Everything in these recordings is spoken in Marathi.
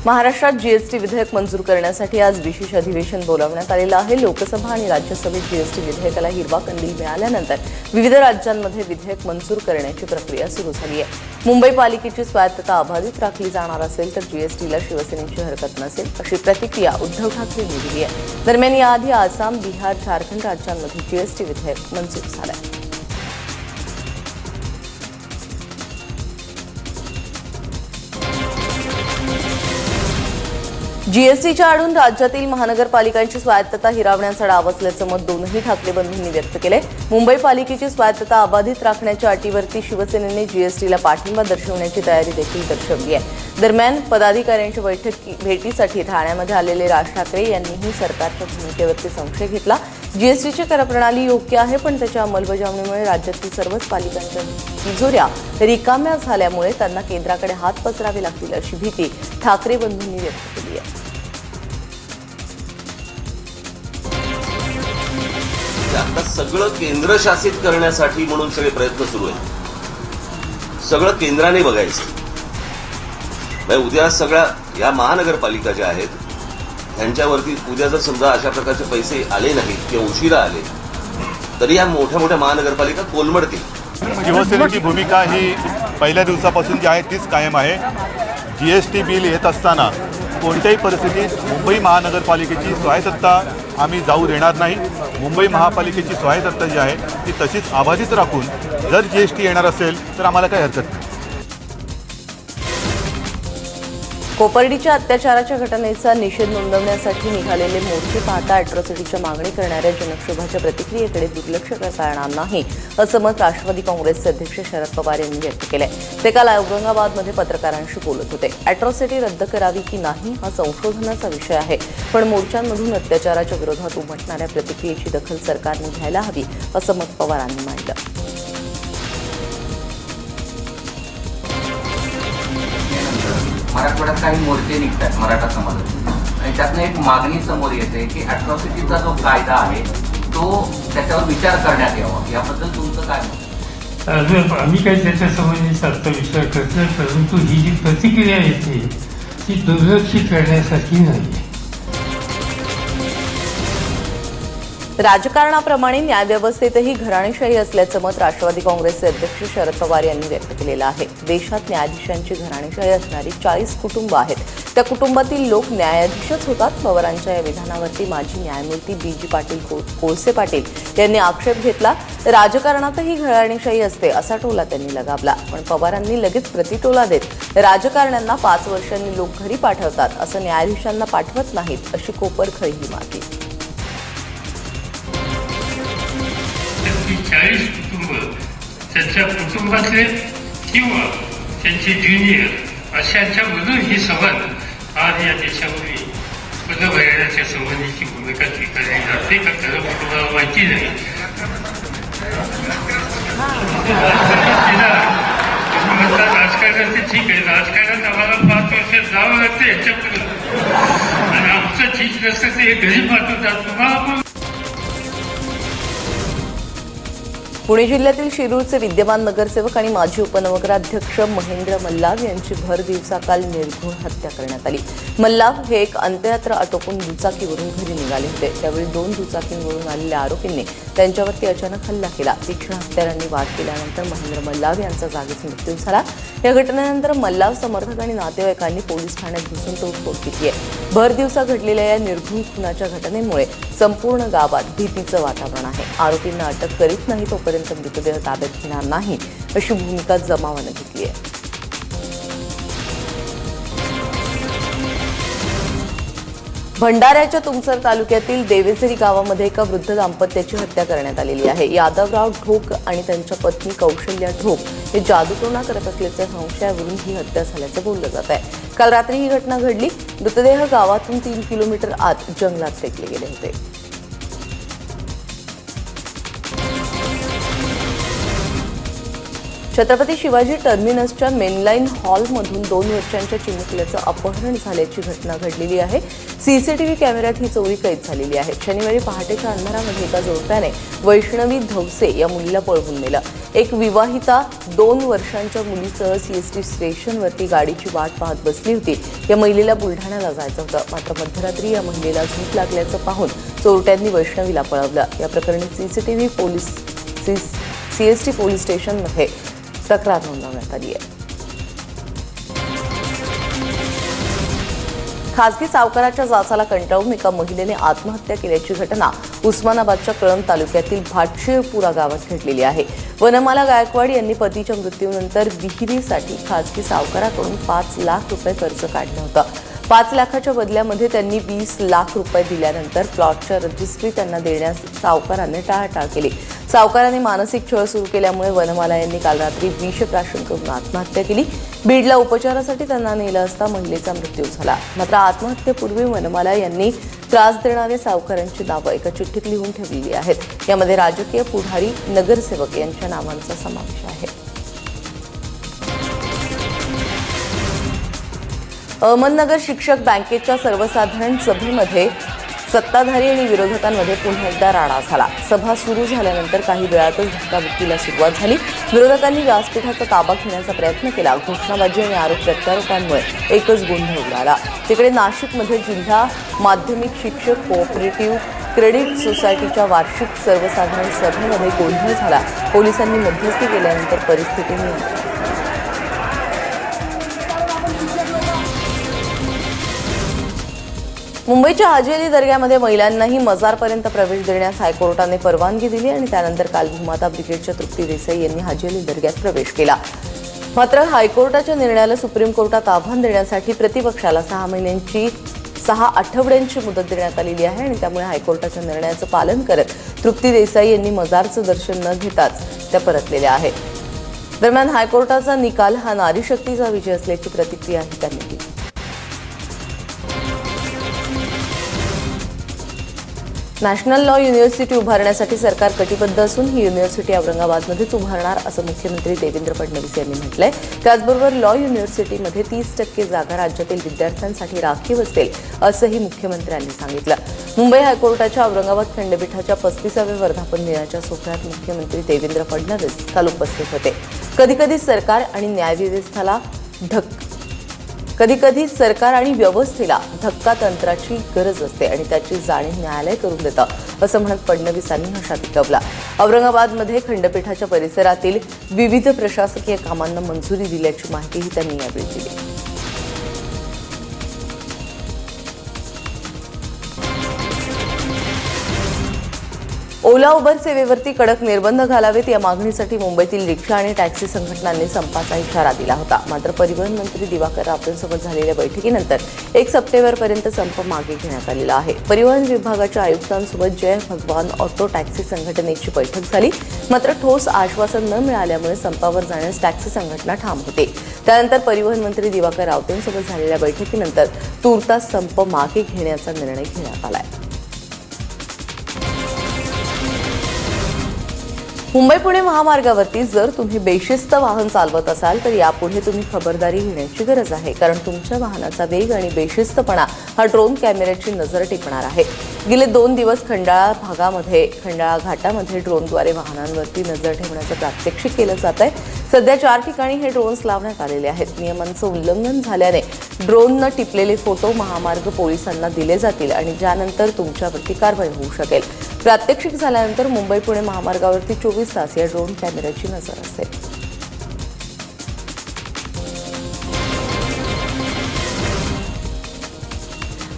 महाराष्ट्रात जीएसटी विधेयक मंजूर करण्यासाठी आज विशेष अधिवेशन बोलावण्यात आलेलं आहे। लोकसभा आणि राज्यसभेत जीएसटी विधेयकाला हिरवा कंदील मिळाल्यानंतर विविध राज्यांमध्ये विधेयक मंजूर करण्याची प्रक्रिया सुरू झाली आहे। मुंबई पालिकेची स्वायत्तता अबाधित राखली जाणार असेल तर जीएसटीला शिवसेनेची हरकत नसेल अशी प्रतिक्रिया उद्धव ठाकरे यांनी दिली आहे। दरम्यान याआधी आसाम, बिहार, झारखंड राज्यांमध्ये जीएसटी विधेयक मंजूर झालं आहे। जीएसटीच्या आडून राज्यातील महानगरपालिकांची स्वायत्तता हिरावण्याचा डाव असल्याचं मत दोनही ठाकरे बंधूंनी व्यक्त केलंय। मुंबई पालिकेची स्वायत्तता अबाधित राखण्याच्या अटीवरती शिवसेनेने जीएसटीला पाठिंबा दर्शवण्याची तयारी देखील दर्शवली आहे। दरम्यान पदाधिकाऱ्यांच्या भेटीसाठी ठाण्यामध्ये आलेले राज ठाकरे यांनीही सरकारच्या भूमिकेवरती संशय घेतला। जीएसटीची करप्रणाली योग्य आहे, पण त्याच्या अंमलबजावणीमुळे राज्यातील सर्वच पालिकांच्या तिजोऱ्या रिकाम्या झाल्यामुळे त्यांना केंद्राकडे हात पसरावे लागतील अशी भीती ठाकरे बंधूंनी व्यक्त केली आहे। आता सगळं केंद्रशासित करण्यासाठी म्हणून सगळे प्रयत्न सुरू आहेत। सगळं केंद्राने बघायचं। उद्या सगळ्या या महानगरपालिका ज्या आहेत त्यांच्यावरती उद्या जर समजा अशा प्रकारचे पैसे आले नाहीत किंवा उशिरा आले तरी या मोठ्या मोठ्या महानगरपालिका कोलमडतील। शिवसेनेची भूमिका ही पहिल्या दिवसापासून जी आहे तीच कायम आहे। जीएसटी बिल येत असताना कोणत्याही परिस्थितीत मुंबई महानगरपालिकेची स्वायत्तता आम्ही जाऊ देणार नाही। मुंबई महापालिकेची स्वायत्तता जी आहे ती तशीच अबाधित राखून जर जीएसटी येणार असेल तर आम्हाला काही हरकत नाही। कोपर्डीच्या अत्याचाराच्या घटनेचा निषेध नोंदवण्यासाठी निघालेले मोर्चे पाहता अॅट्रॉसिटीच्या मागणी करणाऱ्या जनक्षोभाच्या प्रतिक्रियेकडे दुर्लक्ष करता येणार नाही असं मत राष्ट्रवादी काँग्रेसचे अध्यक्ष शरद पवार यांनी व्यक्त केलंय। ते काल औरंगाबादमध्ये पत्रकारांशी बोलत होते। अॅट्रॉसिटी रद्द करावी की नाही हा संशोधनाचा विषय आहे, पण मोर्चांमधून अत्याचाराच्या विरोधात उमटणाऱ्या प्रतिक्रियेची दखल सरकारने घ्यायला हवी असं मत पवारांनी मांडलं। मराठवाड्यात काही मोर्चे निघतात मराठा समाजाचे आणि त्यातनं एक मागणी समोर येते की अॅट्रॉसिटीचा जो कायदा आहे तो त्याच्यावर विचार करण्यात यावा। याबद्दल तुमचं काय मत? अजून आम्ही काही त्याच्या संबंधी आता विचार करत नाही, परंतु ही जी प्रतिक्रिया येते ती दुर्लक्षित करण्यासारखी नाही। राजकारणाप्रमाणे न्यायव्यवस्थेतही घराणेशाही असल्याचं मत राष्ट्रवादी काँग्रेसचे अध्यक्ष शरद पवार यांनी व्यक्त केलेलं आहे। देशात न्यायाधीशांची घराणेशाही असणारी 40 कुटुंब आहेत, त्या कुटुंबातील लोक न्यायाधीशच होतात। पवारांच्या या विधानावरती माजी न्यायमूर्ती बी.जी. पाटील, कोळसे पाटील यांनी आक्षेप घेतला। राजकारणातही घराणेशाही असते असा टोला त्यांनी लगावला, पण पवारांनी लगेच प्रतिटोला देत राजकारण्यांना 5 वर्षांनी लोक घरी पाठवतात असं न्यायाधीशांना पाठवत नाहीत अशी कोपरखळीही मारली। 40 कुटुंब त्यांच्या कुटुंबातले किंवा त्यांचे ज्युनियर अशांच्यामधून ही समाज आज या देशामध्ये पदभरण्याच्या संबंधीची भूमिका स्वीकारली जाते का त्याला कुटुंबाला माहिती नाही। राजकारणाचे ठीक आहे, राजकारणात आम्हाला 5 वर्षात जावं लागतं याच्यापर्यंत आणि आमचं ठीक नसतं ते घरी पाठवतात। तुम्हाला पुणे जिल्ह्यातील शिरूरचे विद्यमान नगरसेवक आणि माजी उपनगराध्यक्ष महेंद्र मल्लाव यांची भर दिवसा काल निर्घृण हत्या करण्यात आली। मल्लाव हे एक अंत्ययात्रा आटोपून दुचाकीवरून घरी निघाले होते। त्यावेळी 2 दुचाकींवरून आलेल्या आरोपींनी त्यांच्यावरती अचानक हल्ला केला। तीक्ष्ण हत्यारांनी वार केल्यानंतर महेंद्र मल्लाव यांचा जागीच मृत्यू झाला। या घटनेनंतर मल्लाव समर्थक आणि नातेवाईकांनी पोलीस ठाण्यात घुसून तोडफोड केली आहे। भर दिवसा घडलेल्या या निर्घृण खुनाच्या घटनेमुळे संपूर्ण गावात भीतीचं वातावरण आहे। आरोपींना अटक करीत नाही तोपर्यंत मृतदेह ताब्यात घेणार नाही अशी भूमिका जमावानं घेतली आहे। भंडाऱ्याच्या तुमसर तालुक्यातील देवेझरी गावामध्ये एका वृद्ध दाम्पत्याची हत्या करण्यात आलेली आहे। यादवराव ढोक आणि त्यांच्या पत्नी कौशल्या ढोक हे जादूटोणा करत असल्याच्या संशयावरून ही हत्या झाल्याचं बोललं जात आहे। काल रात्री ही घटना घडली। मृतदेह गावातून 3 किलोमीटर आत जंगलात फेकले गेले होते। छत्रपती शिवाजी टर्मिनसच्या मेनलाईन हॉलमधून 2 वर्षांच्या चिमुकल्याचं अपहरण झाल्याची घटना घडलेली आहे. सीसीटीव्ही कॅमेऱ्यात ही चोरी कैद झालेली आहे. शनिवारी पहाटेच्या अंधारामध्ये एका जोडप्याने वैष्णवी धवसे या मुलीला पळवून नेलं. एक विवाहिता 2 वर्षांच्या मुलीसह सीएसटी स्टेशनवरती गाडीची वाट पाहत बसली होती. या महिलेला बुलढाण्याला जायचं होतं, मात्र मध्यरात्री या महिलेला झोप लागल्याचं पाहून चोरट्यांनी वैष्णवीला पळवलं. या प्रकरणी सीएसटी पोलीस स्टेशनमध्ये तक्रार नोंदवण्यात आली आहे. खासगी सावकाराच्या जाचाला कंटाळून एका महिलेने आत्महत्या केल्याची घटना उस्मानाबादच्या कळंब तालुक्यातील भाटशिरपुरा गावात घडलेली आहे. वनमाला गायकवाड यांनी पतीच्या मृत्यूनंतर विहिरीसाठी खासगी सावकाराकडून 5 लाख रुपये कर्ज काढलं होतं. 5 लाखाच्या बदल्यामध्ये त्यांनी 20 लाख रुपये दिल्यानंतर प्लॉटच्या रजिस्ट्री त्यांना देण्यास सावकाराने टाळाटाळ केली. सावकाराने मानसिक छळ सुरू केल्यामुळे वनमाला यांनी काल रात्री विषप्राशन करून आत्महत्या केली. बीडला उपचारासाठी त्यांना नेलं असता महिलेचा मृत्यू झाला. मात्र आत्महत्येपूर्वी वनमाला यांनी त्रास देणारे सावकारांची नावं एका चिठ्ठीत लिहून ठेवलेली आहेत. यामध्ये राजकीय पुढारी, नगरसेवक यांच्या नावांचा समावेश आहे. अहमदनगर शिक्षक बँकेच्या सर्वसाधारण सभेमध्ये सत्ताधारी आणि विरोधकांमध्ये पुन्हा एकदा राडा झाला. सभा सुरू झाल्यानंतर काही वेळातच धक्काबुक्कीला सुरुवात झाली. विरोधकांनी व्यासपीठाचा ताबा घेण्याचा प्रयत्न केला. घोषणाबाजी आणि आरोप प्रत्यारोपांमुळे एकच गोंधळ उडाला. तिकडे नाशिकमध्ये जिल्हा माध्यमिक शिक्षक कोऑपरेटिव्ह क्रेडिट सोसायटीच्या वार्षिक सर्वसाधारण सभेमध्ये गोंधळ झाला. पोलिसांनी मध्यस्थी केल्यानंतर परिस्थिती नियंत्रणात. मुंबईच्या हाजी अली दर्ग्यामध्ये महिलांनाही मजारपर्यंत प्रवेश देण्यास हायकोर्टाने परवानगी दिली आणि त्यानंतर काल भूमाता ब्रिगेडच्या तृप्ती देसाई यांनी हाजी अली दर्ग्यात प्रवेश केला. मात्र हायकोर्टाच्या निर्णयाला सुप्रीम कोर्टात आव्हान देण्यासाठी प्रतिपक्षाला 6 आठवड्यांची मुदत देण्यात आलेली आहे आणि त्यामुळे हायकोर्टाच्या निर्णयाचं पालन करत तृप्ती देसाई यांनी मजारचं दर्शन न घेताच त्या परतलेल्या आहेत. दरम्यान हायकोर्टाचा निकाल हा नारी शक्तीचा विजय असल्याची प्रतिक्रियाही त्यांनी दिली. नॅशनल लॉ युनिव्हर्सिटी उभारण्यासाठी सरकार कटिबद्ध असून ही युनिव्हर्सिटी औरंगाबादमध्येच उभारणार असं मुख्यमंत्री देवेंद्र फडणवीस यांनी म्हटलंय. त्याचबरोबर लॉ युनिव्हर्सिटीमध्ये 30% जागा राज्यातील विद्यार्थ्यांसाठी राखीव असतील असंही मुख्यमंत्र्यांनी सांगितलं. मुंबई हायकोर्टाच्या औरंगाबाद खंडपीठाच्या 35व्या वर्धापन दिनाच्या सोहळ्यात मुख्यमंत्री देवेंद्र फडणवीस काल उपस्थित होते. कधीकधी सरकार आणि व्यवस्थेला धक्का तंत्राची गरज असते आणि त्याची जाणीव न्यायालय करून देतं असं म्हणत फडणवीसांनी हशा टिकवला. औरंगाबादमध्ये खंडपीठाच्या परिसरातील विविध प्रशासकीय कामांना मंजुरी दिल्याची माहितीही त्यांनी यावेळी दिली. ओला उबर सेवेवरती कडक निर्बंध घालावेत या मागणीसाठी मुंबईतील रिक्षा आणि टॅक्सी संघटनांनी संपाचा इशारा दिला होता. मात्र परिवहन मंत्री दिवाकर रावतेंसोबत झालेल्या बैठकीनंतर 1 सप्टेंबरपर्यंत संप मागे घेण्यात आलेला आहे. परिवहन विभागाच्या आयुक्तांसोबत जय भगवान ऑटो टॅक्सी संघटनेची बैठक झाली. मात्र ठोस आश्वासन न मिळाल्यामुळे संपावर जाण्यास टॅक्सी संघटना ठाम होते. त्यानंतर परिवहन मंत्री दिवाकर रावतेंसोबत झालेल्या बैठकीनंतर तूर्तास संप मागे घेण्याचा निर्णय घेण्यात आलाय. मुंबई पुणे महामार्गावरती जर तुम्ही बेशिस्त वाहन चालवत असाल तर यापुढे तुम्ही खबरदारी घेण्याची गरज आहे. कारण तुमच्या वाहनाचा वेग आणि बेशिस्तपणा हा ड्रोन कॅमेऱ्याची नजर टिपणार आहे. गेले 2 दिवस खंडाळा घाटामध्ये ड्रोनद्वारे वाहनांवरती नजर ठेवण्याचं प्रात्यक्षिक केलं जात आहे. सध्या 4 ठिकाणी हे ड्रोन्स लावण्यात आलेले आहेत. नियमांचं उल्लंघन झाल्याने ड्रोननं टिपलेले फोटो महामार्ग पोलिसांना दिले जातील आणि ज्यानंतर तुमच्यावरती कारवाई होऊ शकेल. प्रात्यक्षिक झाल्यानंतर मुंबई पुणे महामार्गावरती 24 तास या ड्रोन कॅमेऱ्याची नजर असेल.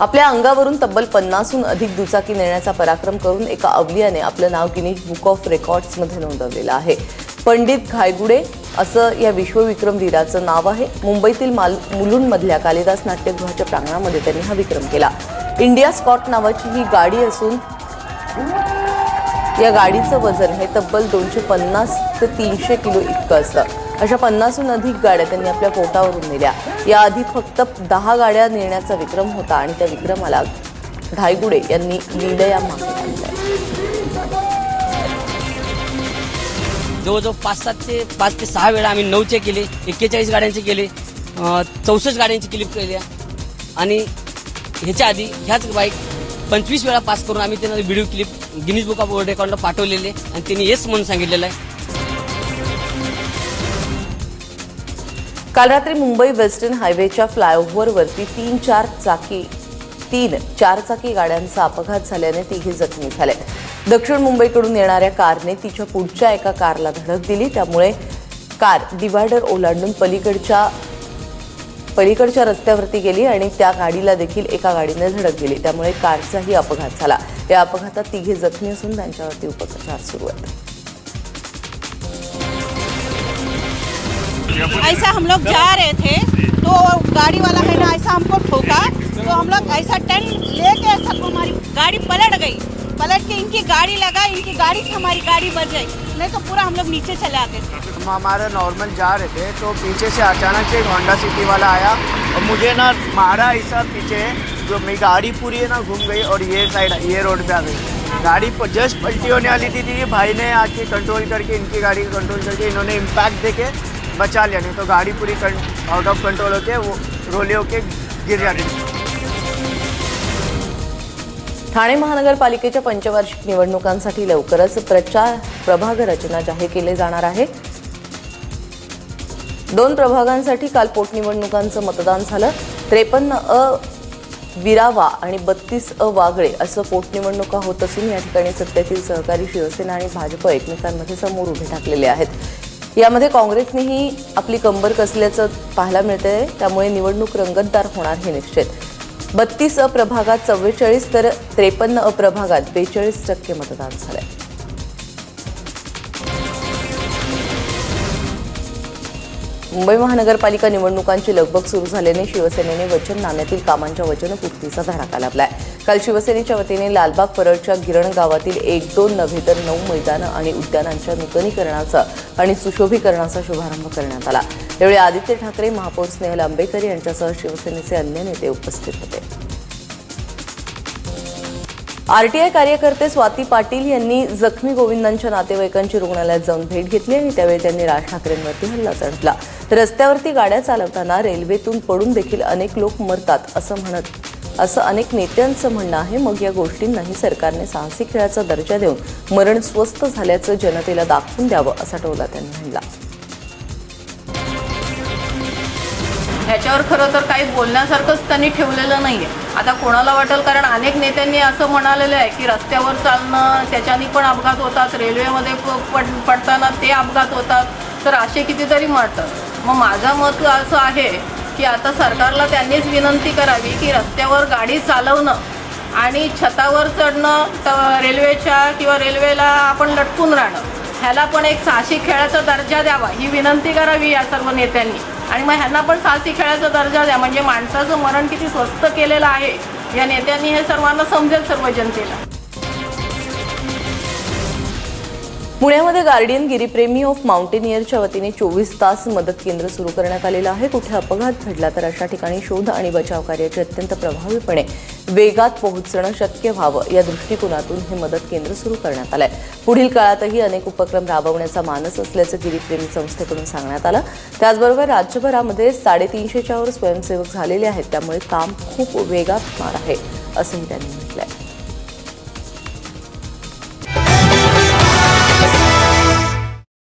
आपल्या अंगावरून तब्बल 50हून अधिक दुचाकी नेण्याचा पराक्रम करून एका अवलियाने आपलं नाव गिनीज बुक ऑफ रेकॉर्ड्समध्ये नोंदवलेलं आहे. पंडित घायगुडे असं या विश्वविक्रम वीराचं नाव आहे. मुंबईतील मुलुंडमधल्या कालिदास नाट्यगृहाच्या प्रांगणामध्ये त्यांनी हा विक्रम केला. इंडिया स्कॉट नावाची ही गाडी असून या गाडीचं वजन हे तब्बल 250 ते 300 किलो इतकं असतं. अशा 50हून अधिक गाड्या त्यांनी आपल्या पोटावरून नेल्या. याआधी फक्त 10 गाड्या नेण्याचा विक्रम होता आणि त्या विक्रमाला घायगुडे यांनी लीलया मागे आणलंय. जवळजवळ 5 ते 6 वेळा आम्ही 9चे केले, 41 गाड्यांचे केले, 64 गाड्यांची क्लिप केल्या आणि ह्याच्या आधी ह्याच बाईक 25 वेळा पास करून आम्ही त्यांना video clip Guinness book of world रेकॉर्डला पाठवलेले आणि त्यांनी येस म्हणून सांगितलेलं आहे. काल रात्री मुंबई वेस्टर्न हायवेच्या फ्लायओव्हरवरती 3 चारचाकी गाड्यांचा अपघात झाल्याने तिघे जखमी झाले. दक्षिण मुंबईकडून येणाऱ्या कारने तिच्या पुढच्या एका कारला धडक दिली. त्यामुळे कार डिव्हायडर ओलांडून पलीकडच्या रस्त्यावरती गेली आणि त्या गाडीला देखील एका गाडीने धडक दिली. त्यामुळे कारचाही अपघात झाला. या अपघातात तिघे जखमी असून त्यांच्यावरती उपचार सुरू आहेत. ऐसा हम लोग जा रहे थे तो गाड़ी वाला है ना ऐसा हमको ठोका तो हम लोग ऐसा टर्न लेके ऐसा हमारी गाड़ी पलट के इनकी गाड़ी लगा, इनकी गाड़ी से हमारी गाड़ी बच गई, नहीं तो पूरा हम लोग नीचे चले आते थे. हम हमारा नॉर्मल जा रहे थे तो पीछे से अचानक से एक होंडा सिटी वाला आया और मुझे ना मारा ऐसा पीछे, जो मेरी गाड़ी पूरी है ना घूम गई और ये साइड ये रोड पे आ गई. गाड़ी पर जस्ट पलटी होने वाली थी, भाई ने आके कंट्रोल करके इनकी गाड़ी को कंट्रोल करके इन्होंने इम्पैक्ट देके बचा लिया, नहीं तो गाड़ी पूरी आउट ऑफ कंट्रोल होके वो रोले होके गिर जाती. ठाणे महानगरपालिकेच्या पंचवार्षिक निवडणुकांसाठी लवकरच प्रभाग रचना जाहीर केली जाणार आहे. 2 प्रभागांसाठी काल पोटनिवडणुकांचं मतदान झालं. 53 विरावा आणि 32 वागळे असं पोटनिवडणुका होत असून या ठिकाणी सत्तेतील सहकारी शिवसेना आणि भाजप एकमेकांमध्ये समोर उभे ठाकलेले आहेत. यामध्ये काँग्रेसनेही आपली कंबर कसल्याचं पाहायला मिळतंय. त्यामुळे निवडणूक रंगतदार होणार हे निश्चित. 32 प्रभागात 44 तर 53 प्रभागात 42% मतदान झालंय. मुंबई महानगरपालिका निवडणुकांची लगबग सुरू झाल्याने शिवसेनेने वचननाम्यातील कामांच्या वचनपूर्तीचा धडाका लावलाय. काल शिवसेनेच्या वतीने लालबाग परळच्या गिरण गावातील 1-2 नव्हे तर 9 मैदानं आणि उद्यानांच्या नूतनीकरणाचा आणि सुशोभीकरणाचा शुभारंभ करण्यात आला. यावेळी आदित्य ठाकरे, महापौर स्नेहल आंबेकर यांच्यासह शिवसेनेचे अन्य नेते उपस्थित होते. आरटीआय कार्यकर्ते स्वाती पाटील यांनी जखमी गोविंदांच्या नातेवाईकांची रुग्णालयात जाऊन भेट घेतली आणि त्यावेळी त्यांनी राज ठाकरेंवरती हल्ला चढवला. रस्त्यावरती गाड्या चालवताना रेल्वेतून पडून देखील अनेक लोक मरतात असं अनेक नेत्यांचं म्हणणं आहे. मग या गोष्टींनाही सरकारने साहसी खेळाचा दर्जा देऊन मरण स्वस्थ झाल्याचं जनतेला दाखवून द्यावं असा टोला त्यांनी म्हणला. ह्याच्यावर खरं तर काही बोलण्यासारखंच त्यांनी ठेवलेलं नाहीये. आता कोणाला वाटेल, कारण अनेक नेत्यांनी असं म्हणालेलं आहे की रस्त्यावर चालणं त्याच्यानी पण अपघात होतात, रेल्वेमध्ये पडताना ते अपघात होतात, तर असे कितीतरी मरतात. मग माझं मत असं आहे की आता सरकारला त्यांनीच विनंती करावी की रस्त्यावर गाडी चालवणं आणि छतावर चढणं, रेल्वेच्या किंवा रेल्वेला आपण लटकून राहणं, ह्याला पण एक साहसी खेळाचा दर्जा द्यावा ही विनंती करावी या सर्व नेत्यांनी. आणि मग ह्यांना पण साहसी खेळाचा दर्जा द्या, म्हणजे माणसाचं मरण किती स्वस्त केलेलं आहे या नेत्यांनी हे सर्वांना समजेल, सर्व जनतेला. पुण्यामध्ये गार्डियन गिरीप्रेमी ऑफ माउंटेनियरच्या वतीने 24 तास मदत केंद्र सुरू करण्यात आलेलं आहे. कुठे अपघात घडला तर अशा ठिकाणी शोध आणि बचाव कार्याचे अत्यंत प्रभावीपणे वेगात पोहोचणं शक्य व्हावं या दृष्टिकोनातून हे मदत केंद्र सुरू करण्यात आलंय. पुढील काळातही अनेक उपक्रम राबवण्याचा मानस असल्याचं गिरीप्रेमी संस्थेकडून सांगण्यात आलं. त्याचबरोबर राज्यभरामध्ये 350च्या वर स्वयंसेवक झालेले आहेत, त्यामुळे काम खूप वेगात होणार आहे असंही त्यांनी म्हटलंय.